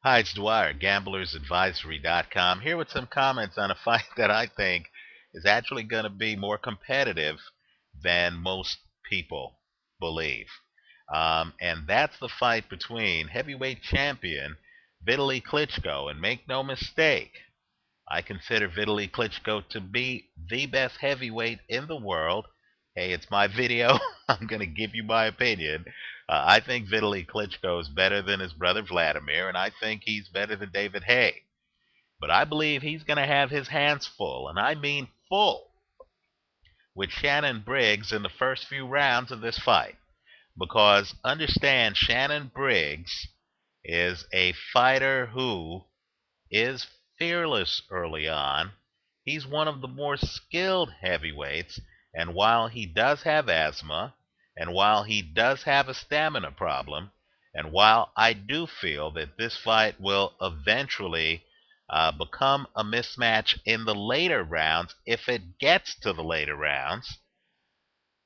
Hi, it's Dwyer, gamblersadvisory.com, here with some comments on a fight that I think is actually going to be more competitive than most people believe. And that's the fight between heavyweight champion Vitali Klitschko. And make no mistake, I consider Vitali Klitschko to be the best heavyweight in the world. Hey, it's my video. I'm going to give you my opinion. I think Vitali Klitschko is better than his brother Vladimir, and I think he's better than David Haye. But I believe he's going to have his hands full, and I mean full, with Shannon Briggs in the first few rounds of this fight. Because understand, Shannon Briggs is a fighter who is fearless early on. He's one of the more skilled heavyweights, and while he does have asthma, and while he does have a stamina problem, and while I do feel that this fight will eventually become a mismatch in the later rounds, if it gets to the later rounds,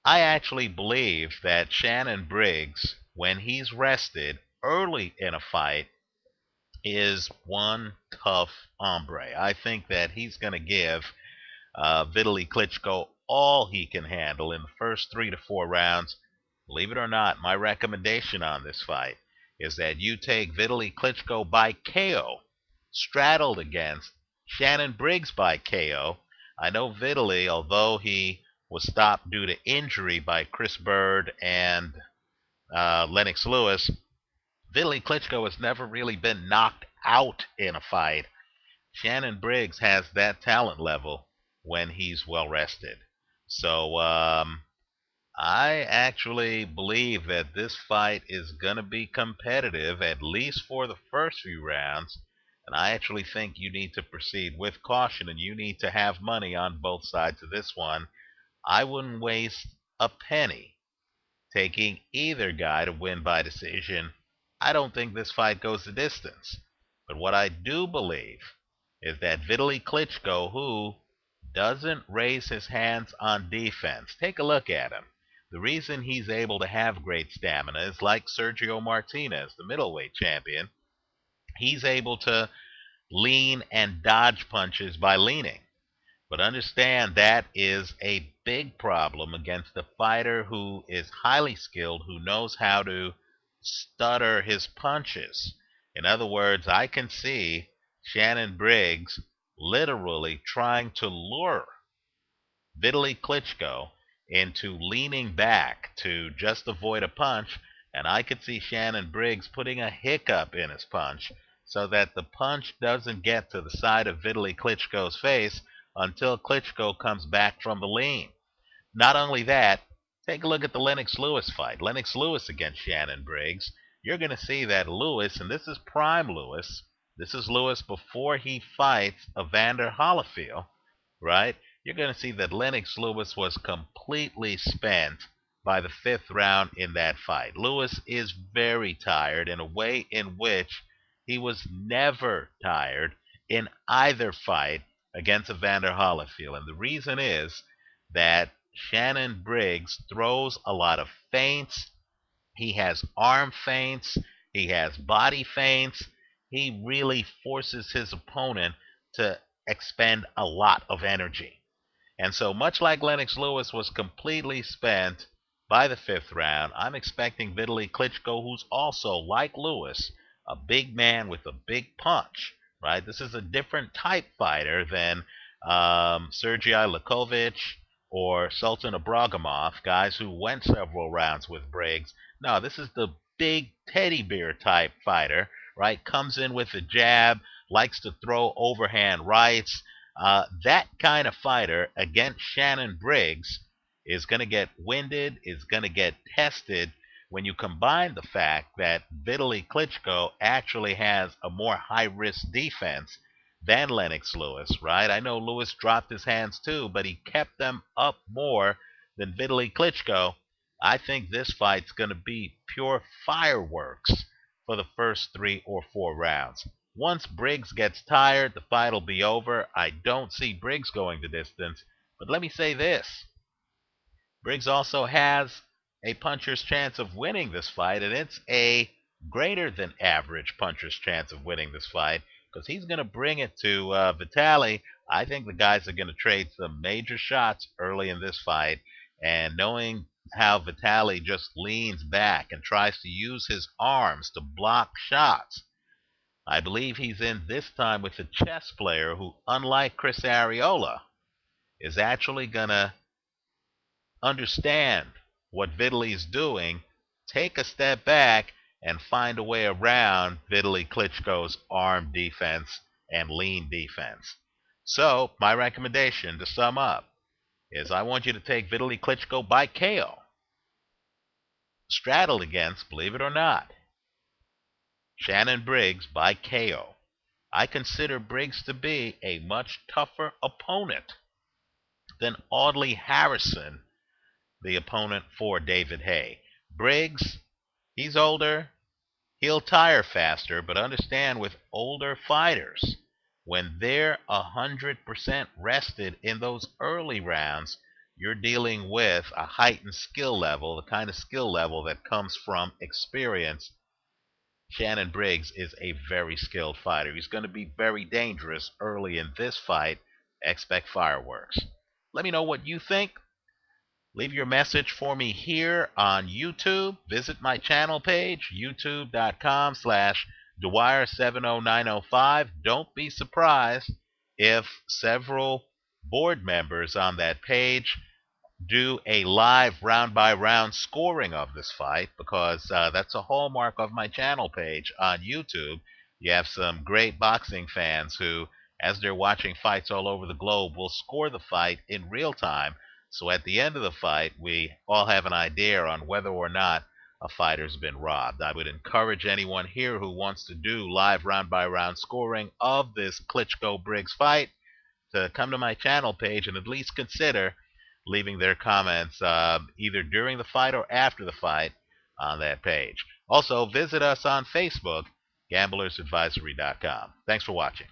I actually believe that Shannon Briggs, when he's rested early in a fight, is one tough hombre. I think that he's going to give Vitali Klitschko all he can handle in the first 3 to 4 rounds. Believe it or not, my recommendation on this fight is that you take Vitali Klitschko by KO, straddled against Shannon Briggs by KO. I know Vitali, although he was stopped due to injury by Chris Bird and Lennox Lewis, Vitali Klitschko has never really been knocked out in a fight. Shannon Briggs has that talent level when he's well rested. So I actually believe that this fight is going to be competitive, at least for the first few rounds. And I actually think you need to proceed with caution, and you need to have money on both sides of this one. I wouldn't waste a penny taking either guy to win by decision. I don't think this fight goes the distance. But what I do believe is that Vitali Klitschko, who doesn't raise his hands on defense, take a look at him. The reason he's able to have great stamina is like Sergio Martinez, the middleweight champion. He's able to lean and dodge punches by leaning. But understand that is a big problem against a fighter who is highly skilled, who knows how to stutter his punches. In other words, I can see Shannon Briggs literally trying to lure Vitali Klitschko into leaning back to just avoid a punch, and I could see Shannon Briggs putting a hiccup in his punch so that the punch doesn't get to the side of Vitali Klitschko's face until Klitschko comes back from the lean. Not only that, take a look at the Lennox Lewis fight. Lennox Lewis against Shannon Briggs. You're going to see that Lewis, and this is prime Lewis, this is Lewis before he fights Evander Holyfield, right? You're going to see that Lennox Lewis was completely spent by the fifth round in that fight. Lewis is very tired in a way in which he was never tired in either fight against Evander Holyfield. And the reason is that Shannon Briggs throws a lot of feints. He has arm feints. He has body feints. He really forces his opponent to expend a lot of energy. And so, much like Lennox Lewis was completely spent by the fifth round, I'm expecting Vitali Klitschko, who's also, like Lewis, a big man with a big punch, right? This is a different type fighter than Sergei Lakovic or Sultan Ibragimov, guys who went several rounds with Briggs. No, this is the big teddy bear type fighter, right? Comes in with a jab, likes to throw overhand rights. That kind of fighter against Shannon Briggs is going to get winded, is going to get tested when you combine the fact that Vitali Klitschko actually has a more high-risk defense than Lennox Lewis, right? I know Lewis dropped his hands too, but he kept them up more than Vitali Klitschko. I think this fight's going to be pure fireworks for the first 3 or 4 rounds. Once Briggs gets tired, the fight will be over. I don't see Briggs going the distance. But let me say this. Briggs also has a puncher's chance of winning this fight, and it's a greater than average puncher's chance of winning this fight because he's going to bring it to Vitali. I think the guys are going to trade some major shots early in this fight, and knowing how Vitali just leans back and tries to use his arms to block shots, I believe he's in this time with a chess player who, unlike Chris Arreola, is actually going to understand what Vitali's doing, take a step back, and find a way around Vitali Klitschko's arm defense and lean defense. So, my recommendation to sum up is I want you to take Vitali Klitschko by KO. Straddled against, believe it or not, Shannon Briggs by KO. I consider Briggs to be a much tougher opponent than Audley Harrison, the opponent for David Haye. Briggs, he's older, he'll tire faster, but understand with older fighters, when they're 100% rested in those early rounds, you're dealing with a heightened skill level, the kind of skill level that comes from experience. Shannon Briggs is a very skilled fighter. He's going to be very dangerous early in this fight. Expect fireworks. Let me know what you think. Leave your message for me here on YouTube. Visit my channel page, youtube.com/Dwyer70905. Don't be surprised if several board members on that page do a live round-by-round scoring of this fight, because that's a hallmark of my channel page on YouTube. You have some great boxing fans who, as they're watching fights all over the globe, will score the fight in real time. So at the end of the fight, we all have an idea on whether or not a fighter's been robbed. I would encourage anyone here who wants to do live round-by-round scoring of this Klitschko-Briggs fight to come to my channel page and at least consider leaving their comments either during the fight or after the fight on that page. Also, visit us on Facebook, gamblersadvisory.com. Thanks for watching.